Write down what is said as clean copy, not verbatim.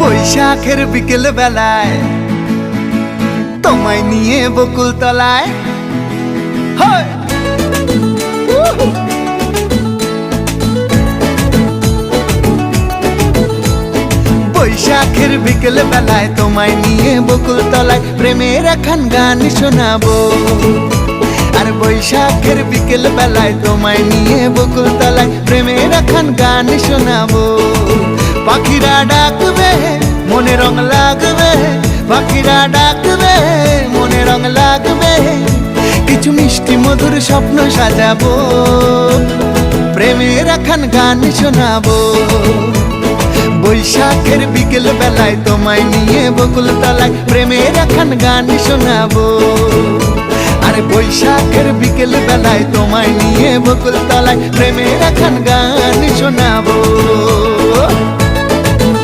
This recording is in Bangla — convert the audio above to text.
বৈশাখের বিকেল বেলায় তোমায় নিয়ে বকুল তলায় বৈশাখের বিকেল বেলায় তোমায় নিয়ে বকুল তলায় প্রেমের এখন গান শোনাবো। আর বৈশাখের বিকেল বেলায় তোমায় নিয়ে বকুল তলায় প্রেমের এখন গান শোনাবো। পাখিরা ডাকবে মনে রং লাগবে, পাখিরা ডাকবে মনে রং লাগবে, কিছু মিষ্টি মধুর স্বপ্ন সাজাবো, প্রেমের এখন গান শোনাবো। বৈশাখের বিকেল বেলায় তোমায় নিয়ে বকুল তলায় প্রেমের এখন গান শোনাবো। আর বৈশাখের বিকেল বেলায় তোমায় নিয়ে বকুল তলায় প্রেমের এখন গান শোনাবো।